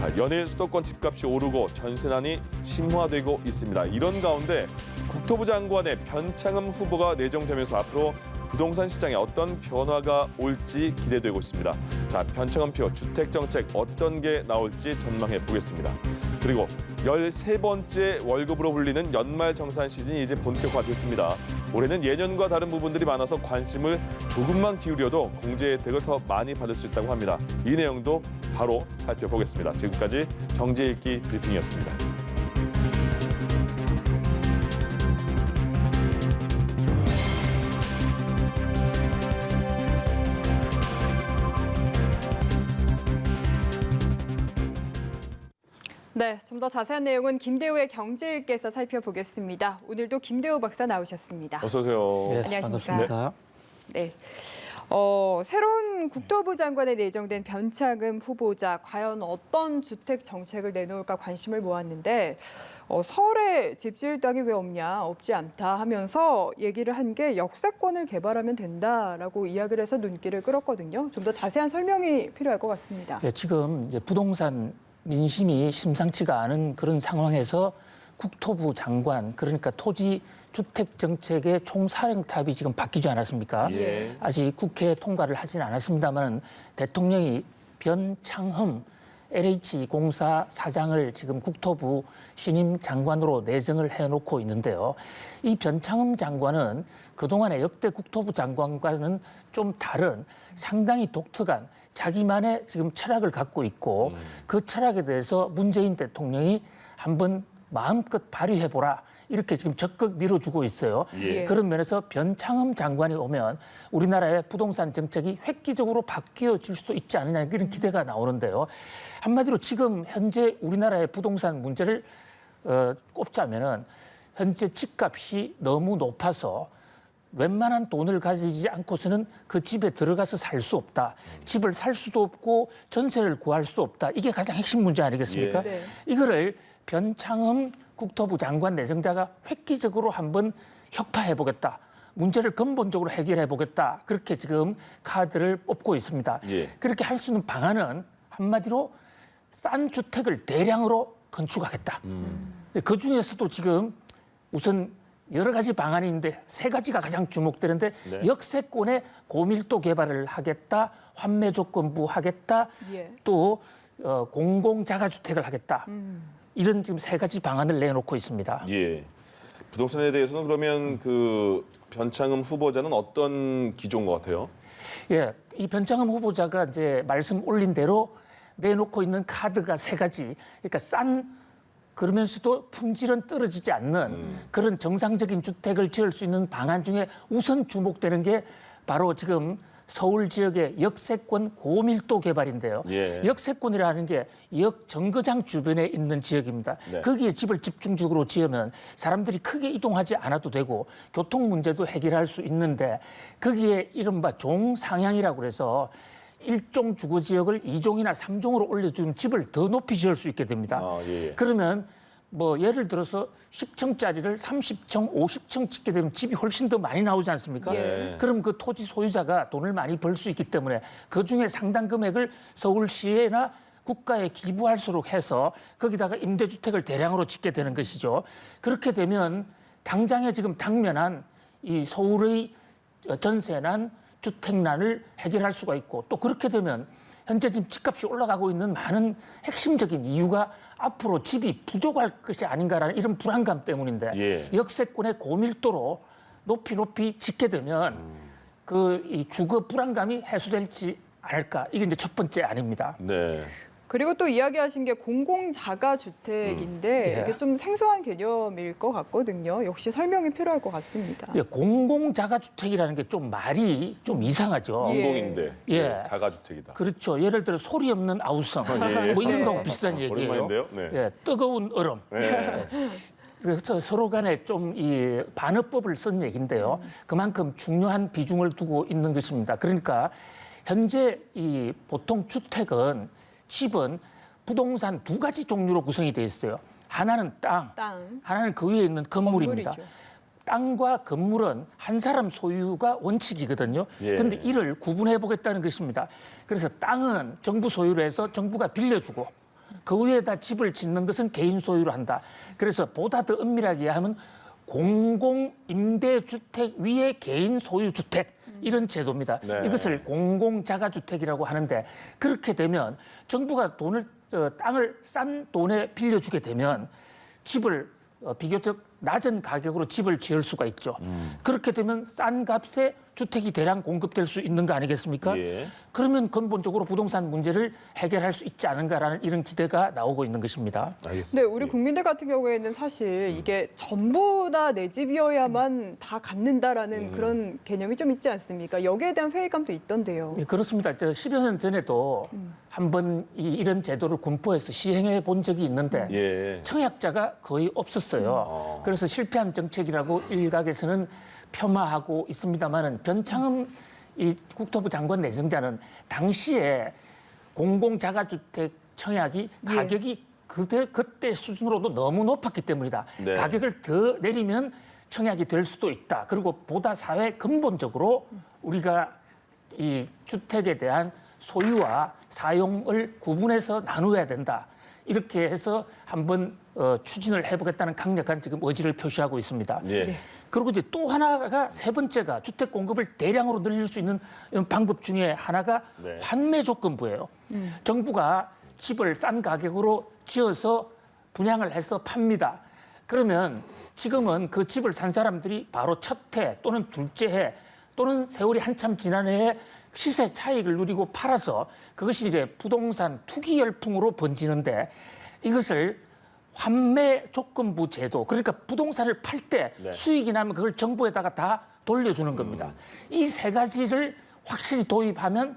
자, 연일 수도권 집값이 오르고 전세난이 심화되고 있습니다. 이런 가운데 국토부 장관의 변창흠 후보가 내정되면서 앞으로 부동산 시장에 어떤 변화가 올지 기대되고 있습니다. 자, 변창흠표 주택정책 어떤 게 나올지 전망해 보겠습니다. 그리고 13번째 월급으로 불리는 연말정산 시즌이 이제 본격화됐습니다. 올해는 예년과 다른 부분들이 많아서 관심을 조금만 기울여도 공제 혜택을 더 많이 받을 수 있다고 합니다. 이 내용도 바로 살펴보겠습니다. 지금까지 경제 읽기 브리핑이었습니다. 네, 좀 더 자세한 내용은 김대우의 경제일기에서 살펴보겠습니다. 오늘도 김대우 박사 나오셨습니다. 어서 오세요. 네, 안녕하십니까? 반갑습니다. 네. 새로운 국토부 장관에 내정된 변창흠 후보자 과연 어떤 주택 정책을 내놓을까 관심을 모았는데 서울에 집 지을 땅이 왜 없지 않다 하면서 얘기를 한 게 역세권을 개발하면 된다라고 이야기를 해서 눈길을 끌었거든요. 좀 더 자세한 설명이 필요할 것 같습니다. 네, 지금 이제 부동산 민심이 심상치가 않은 그런 상황에서 국토부 장관, 그러니까 토지 주택 정책의 총사령탑이 지금 바뀌지 않았습니까? 예. 아직 국회 통과를 하진 않았습니다만 대통령이 변창흠 LH공사 사장을 지금 국토부 신임 장관으로 내정을 해놓고 있는데요. 이 변창흠 장관은 그동안의 역대 국토부 장관과는 좀 다른 상당히 독특한 자기만의 지금 철학을 갖고 있고 그 철학에 대해서 문재인 대통령이 한번 마음껏 발휘해보라. 이렇게 지금 적극 밀어주고 있어요. 예. 그런 면에서 변창흠 장관이 오면 우리나라의 부동산 정책이 획기적으로 바뀌어질 수도 있지 않느냐 이런 기대가 나오는데요. 한마디로 지금 현재 우리나라의 부동산 문제를 꼽자면은 현재 집값이 너무 높아서 웬만한 돈을 가지지 않고서는 그 집에 들어가서 살 수 없다. 집을 살 수도 없고 전세를 구할 수도 없다. 이게 가장 핵심 문제 아니겠습니까? 예. 네. 이거를 변창흠 국토부 장관 내정자가 획기적으로 한번 혁파해보겠다. 문제를 근본적으로 해결해보겠다. 그렇게 지금 카드를 뽑고 있습니다. 예. 그렇게 할 수 있는 방안은 한마디로 싼 주택을 대량으로 건축하겠다. 그중에서도 지금 우선 여러 가지 방안이 있는데 세 가지가 가장 주목되는데 네. 역세권의 고밀도 개발을 하겠다. 환매 조건부 하겠다. 예. 또 공공자가주택을 하겠다. 이런 지금 세 가지 방안을 내놓고 있습니다. 예. 부동산에 대해서는 그러면 그 변창흠 후보자는 어떤 기조인 것 같아요? 예, 이 변창흠 후보자가 이제 말씀 올린 대로 내놓고 있는 카드가 세 가지. 그러니까 싼 그러면서도 품질은 떨어지지 않는 그런 정상적인 주택을 지을 수 있는 방안 중에 우선 주목되는 게 바로 지금 서울 지역의 역세권 고밀도 개발인데요. 예. 역세권이라는 게 역 정거장 주변에 있는 지역입니다. 네. 거기에 집을 집중적으로 지으면 사람들이 크게 이동하지 않아도 되고 교통 문제도 해결할 수 있는데 거기에 이른바 종상향이라고 그래서 일종 주거 지역을 2종이나 3종으로 올려주면 집을 더 높이 지을 수 있게 됩니다. 아, 예. 그러면 뭐 예를 들어서 10층짜리를 30층, 50층 짓게 되면 집이 훨씬 더 많이 나오지 않습니까? 예. 그럼 그 토지 소유자가 돈을 많이 벌 수 있기 때문에 그중에 상당 금액을 서울시에나 국가에 기부할수록 해서 거기다가 임대주택을 대량으로 짓게 되는 것이죠. 그렇게 되면 당장에 지금 당면한 이 서울의 전세난 주택난을 해결할 수가 있고 또 그렇게 되면 현재 지금 집값이 올라가고 있는 많은 핵심적인 이유가 앞으로 집이 부족할 것이 아닌가라는 이런 불안감 때문인데 예. 역세권의 고밀도로 높이 짓게 되면 그 이 주거 불안감이 해소될지 않을까 이게 이제 첫 번째 아닙니다. 네. 그리고 또 이야기하신 게 공공자가주택인데 예. 이게 좀 생소한 개념일 것 같거든요. 역시 설명이 필요할 것 같습니다. 예, 공공자가주택이라는 게 좀 말이 좀 이상하죠. 예. 공공인데 예. 자가주택이다. 그렇죠. 예를 들어 소리 없는 아우성 예. 뭐 이런 거하고 네. 비슷한 얘기예요. 오랜만인데요? 네. 예, 뜨거운 얼음. 네. 그래서 서로 간에 좀 이 반어법을 쓴 얘기인데요. 그만큼 중요한 비중을 두고 있는 것입니다. 그러니까 현재 이 보통 주택은 집은 부동산 두 가지 종류로 구성이 되어 있어요. 하나는 땅, 하나는 그 위에 있는 건물입니다. 건물이죠. 땅과 건물은 한 사람 소유가 원칙이거든요. 예. 그런데 이를 구분해 보겠다는 것입니다. 그래서 땅은 정부 소유로 해서 정부가 빌려주고 그 위에다 집을 짓는 것은 개인 소유로 한다. 그래서 보다 더 엄밀하게 하면 공공임대주택 위에 개인 소유주택 이런 제도입니다. 네. 이것을 공공자가주택이라고 하는데 그렇게 되면 정부가 땅을 싼 돈에 빌려주게 되면 집을 비교적 낮은 가격으로 집을 지을 수가 있죠. 그렇게 되면 싼 값에 주택이 대량 공급될 수 있는 거 아니겠습니까? 예. 그러면 근본적으로 부동산 문제를 해결할 수 있지 않은가라는 이런 기대가 나오고 있는 것입니다. 알겠습니다. 네, 우리 예. 국민들 같은 경우에는 사실 이게 전부 다 내 집이어야만 다 갚는다라는 그런 개념이 좀 있지 않습니까? 여기에 대한 회의감도 있던데요. 예, 그렇습니다. 10여 년 전에도 한번 이런 제도를 군포에서 시행해 본 적이 있는데 예. 청약자가 거의 없었어요. 그래서 실패한 정책이라고 일각에서는 폄하하고 있습니다만은 변창흠 이 국토부 장관 내정자는 당시에 공공자가주택 청약이 예. 가격이 그때 수준으로도 너무 높았기 때문이다. 네. 가격을 더 내리면 청약이 될 수도 있다. 그리고 보다 사회 근본적으로 우리가 이 주택에 대한 소유와 사용을 구분해서 나누어야 된다. 이렇게 해서 한번 추진을 해보겠다는 강력한 지금 의지를 표시하고 있습니다. 예. 네. 그리고 이제 또 하나가 세 번째가 주택 공급을 대량으로 늘릴 수 있는 방법 중에 하나가 네. 환매 조건부예요. 정부가 집을 싼 가격으로 지어서 분양을 해서 팝니다. 그러면 지금은 그 집을 산 사람들이 바로 첫 해 또는 둘째 해 또는 세월이 한참 지난 해에 시세 차익을 누리고 팔아서 그것이 이제 부동산 투기 열풍으로 번지는데 이것을 환매 조건부 제도, 그러니까 부동산을 팔 때 네. 수익이 나면 그걸 정부에다가 다 돌려주는 겁니다. 이 세 가지를 확실히 도입하면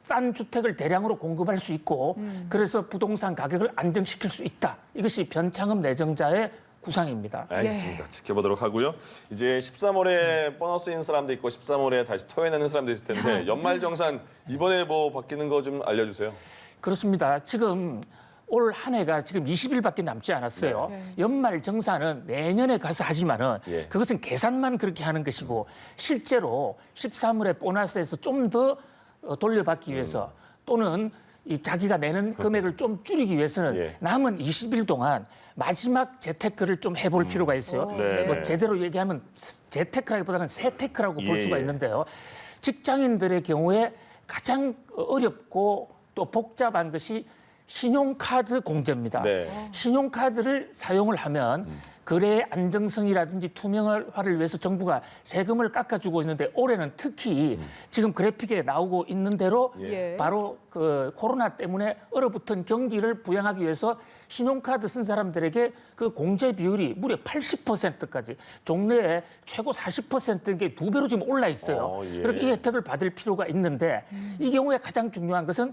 싼 주택을 대량으로 공급할 수 있고 그래서 부동산 가격을 안정시킬 수 있다. 이것이 변창흠 내정자의 구상입니다. 알겠습니다. 지켜보도록 하고요. 이제 13월에 보너스인 사람도 있고 13월에 다시 토해내는 사람도 있을 텐데 연말정산 이번에 뭐 바뀌는 거 좀 알려주세요. 그렇습니다. 지금 올 한 해가 지금 20일밖에 남지 않았어요. 네. 연말 정산은 내년에 가서 하지만은 예. 그것은 계산만 그렇게 하는 것이고 실제로 13월에 보너스에서 좀 더 돌려받기 위해서 또는 이 자기가 내는 금액을 좀 줄이기 위해서는 예. 남은 20일 동안 마지막 재테크를 좀 해볼 필요가 있어요. 네. 뭐 제대로 얘기하면 재테크라기보다는 새테크라고 볼 예. 수가 있는데요. 직장인들의 경우에 가장 어렵고 또 복잡한 것이 신용카드 공제입니다. 네. 신용카드를 사용을 하면 거래의 안정성이라든지 투명화를 위해서 정부가 세금을 깎아주고 있는데 올해는 특히 지금 그래픽에 나오고 있는 대로 예. 바로 그 코로나 때문에 얼어붙은 경기를 부양하기 위해서 신용카드 쓴 사람들에게 그 공제 비율이 무려 80%까지 종래에 최고 40%인 두 배로 지금 올라 있어요. 예. 그리고 이 혜택을 받을 필요가 있는데 이 경우에 가장 중요한 것은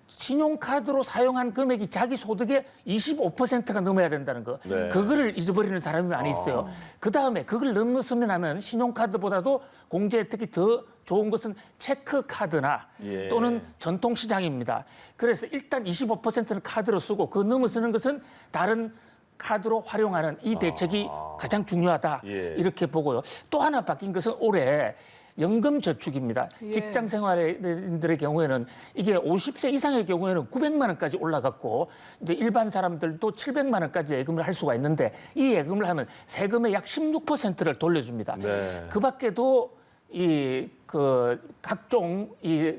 신용카드로 사용한 금액이 자기 소득의 25%가 넘어야 된다는 거. 네. 그거를 잊어버리는 사람이 많이 있어요. 그다음에 그걸 넘었으면 하면 신용카드보다도 공제 혜택이 더 좋은 것은 체크카드나 예. 또는 전통시장입니다. 그래서 일단 25%는 카드로 쓰고 그 넘어 쓰는 것은 다른 카드로 활용하는 이 대책이 가장 중요하다. 예. 이렇게 보고요. 또 하나 바뀐 것은 올해 연금저축입니다. 예. 직장 생활인들의 경우에는 이게 50세 이상의 경우에는 900만 원까지 올라갔고 이제 일반 사람들도 700만 원까지 예금을 할 수가 있는데 이 예금을 하면 세금의 약 16%를 돌려줍니다. 네. 그 밖에도 각종 이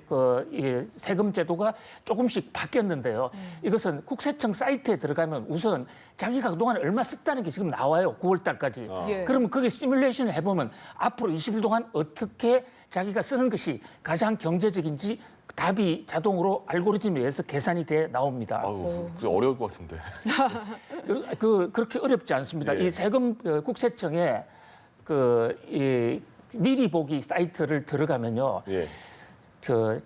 세금 제도가 조금씩 바뀌었는데요. 이것은 국세청 사이트에 들어가면 우선 자기가 그동안 얼마 썼다는 게 지금 나와요. 9월 달까지. 예. 그러면 거기 시뮬레이션을 해보면 앞으로 20일 동안 어떻게 자기가 쓰는 것이 가장 경제적인지 답이 자동으로 알고리즘에 의해서 계산이 돼 나옵니다. 아우, 좀 어려울 것 같은데. 그렇게 어렵지 않습니다. 예. 이 세금 국세청에 이 미리 보기 사이트를 들어가면요. 예.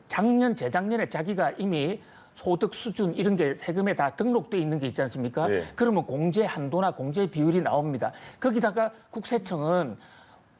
작년, 재작년에 자기가 이미 소득 수준 이런 게 세금에 다 등록돼 있는 게 있지 않습니까? 예. 그러면 공제 한도나 공제 비율이 나옵니다. 거기다가 국세청은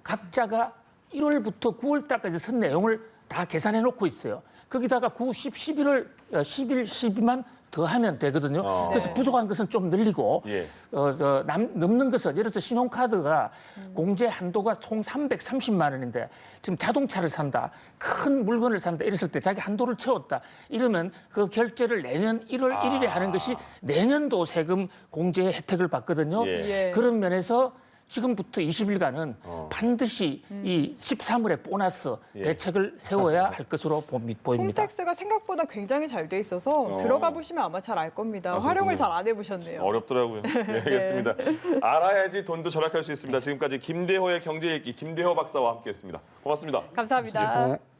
각자가 1월부터 9월 달까지 쓴 내용을 다 계산해 놓고 있어요. 거기다가 9, 10, 11월, 10일, 12만 더하면 되거든요. 그래서 부족한 것은 좀 늘리고 예. 넘는 것은 예를 들어서 신용카드가 공제 한도가 총 330만 원인데 지금 자동차를 산다, 큰 물건을 산다 이랬을 때 자기 한도를 채웠다 이러면 그 결제를 내년 1월 1일에 하는 것이 내년도 세금 공제 혜택을 받거든요. 예. 예. 그런 면에서 지금부터 20일간은 반드시 이 13월에 보너스 대책을 세워야 할 것으로 보입니다. 홈택스가 생각보다 굉장히 잘 돼 있어서 들어가 보시면 아마 잘 알 겁니다. 활용을 잘 안 해보셨네요. 어렵더라고요. 예, 알겠습니다. 알아야지 돈도 절약할 수 있습니다. 지금까지 김대호의 경제 읽기 김대호 박사와 함께했습니다. 고맙습니다. 감사합니다.